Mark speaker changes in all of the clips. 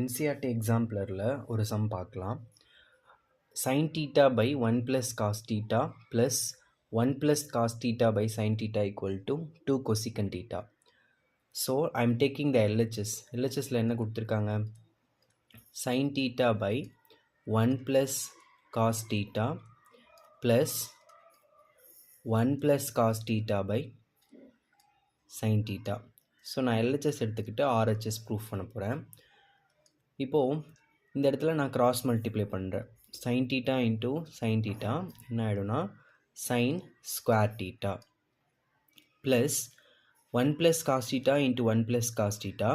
Speaker 1: NCERT எக்ஸாம்பிளரில் ஒரு some பார்க்கலாம். sin theta by 1 plus cos theta plus 1 plus cos theta by sin theta equal to 2 cosecant theta. So, I am taking the LHS. LHSல என்ன கொடுத்திருக்காங்க? sin theta by 1 plus cos theta plus 1 plus cos theta by sin theta. So நான் LHS எடுத்துக்கிட்டு RHS proof பண்ண போகிறேன். இப்போது இந்த இடத்துல நான் கிராஸ் மல்டிப்ளை பண்ணுறேன். sin theta into sin theta என்ன ஆகிடும்னா sin square theta plus 1 plus cos theta into 1 plus cos theta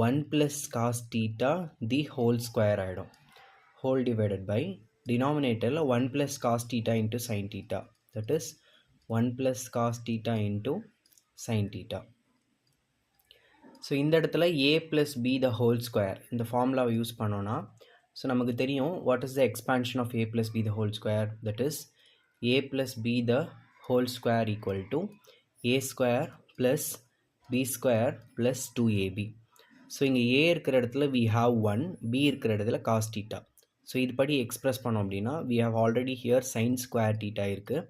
Speaker 1: 1 plus cos theta the whole square ஆகிடும். whole divided by denominatorல 1 plus cos theta into sin theta, that is 1 plus cos theta into sin theta. So இந்த இடத்துல a plus b the whole square இந்த ஃபார்முலாவை use பண்ணோன்னா so நமக்கு தெரியும் what is the expansion of a plus b the whole square, that is a plus b the whole square equal to a square plus b square plus 2ab. So இங்கே a இருக்கிற இடத்துல we have 1, b இருக்கிற இடத்துல cos theta. So இது படி express பண்ணோம் அப்படின்னா we have already here sin square theta இருக்குது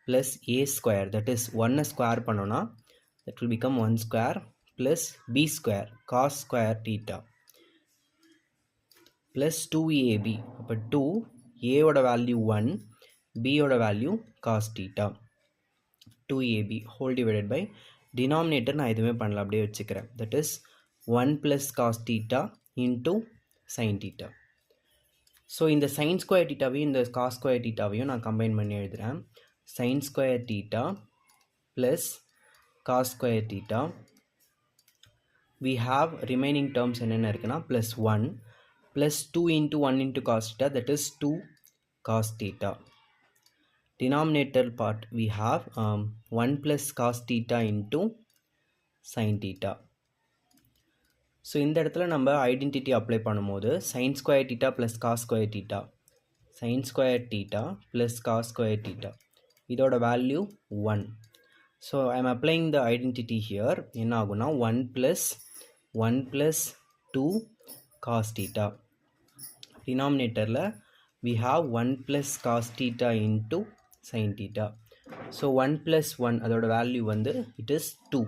Speaker 1: plus a square, that is 1 square பண்ணோன்னா that will become 1 square plus b square cos square theta plus 2ab. அப்போ 2 a ஓட வேல்யூ 1, b ஓட value cos theta, 2ab whole divided by denominator நான் எதுவுமே பண்ணல அப்படியே வச்சுக்கிறேன், that is 1 plus cos theta into sin theta. So இந்த sin square thetaவையும் இந்த cos square thetaவையும் நான் கம்பைன் பண்ணி எழுதுகிறேன். sin square theta plus cos square theta. We have remaining terms என்னென்ன இருக்குன்னா plus 1 plus 2 into 1 into cos theta, that is 2 cos theta. Denominator part we have 1 plus cos theta into sin theta. So இந்த இடத்துல நம்ம identity apply பண்ணும்போது sin square theta plus cos square theta, sin square theta plus cos square theta இதோட value 1. So I am applying the identity here. என்ன ஆகும்னா 1 plus 2 cos theta. Denominatorல we have 1 plus cos theta into sin theta. So 1 plus 1 அதோட value வந்து it is 2.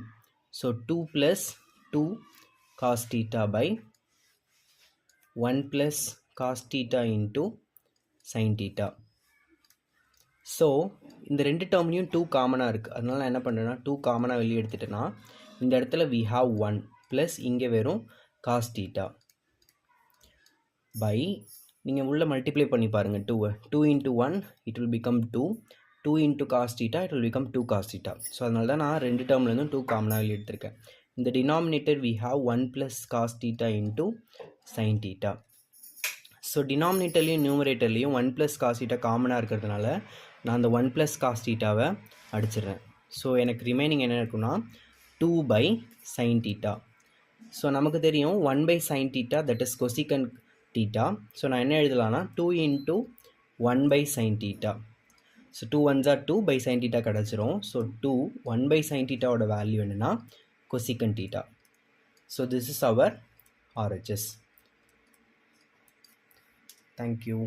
Speaker 1: So 2 plus 2 cos theta by 1 plus cos theta into sin theta. So இந்த ரெண்டு டேர்ம்லையும் 2 காமனாக இருக்குது. அதனால நான் என்ன பண்ணுறேன்னா 2 காமனாக வெளியே எடுத்துட்டேன்னா இந்த இடத்துல we have 1 ப்ளஸ் இங்கே வெறும் cos theta by நீங்கள் உள்ளே மல்டிப்ளை பண்ணி பாருங்கள் 2 into 1 it will become 2 into cos theta it will become 2 cos theta. So அதனால தான் நான் ரெண்டு டேர்ம்லேருந்தும் 2 காமனாக வெளியே எடுத்திருக்கேன். இந்த denominator we have 1 plus cos theta into sin theta. So டினாமினேட்டர்லேயும் நியூமரேட்டர்லேயும் 1 plus cos theta காமனாக இருக்கிறதுனால நான் அந்த 1 plus cos thetaவை அடிச்சிடுறேன். ஸோ எனக்கு ரிமைனிங் என்ன இருக்குன்னா 2 by sin theta. ஸோ நமக்கு தெரியும் 1 by sin theta, that is cosecant theta. So நான் என்ன எழுதலாம்னா 2 into 1 by sin theta. So 2 1s are 2 by sin theta கிடச்சிரும். ஸோ 2 1 by sin theta ஓட வேல்யூ என்னென்னா cosecant theta. So this is our RHS. Thank you.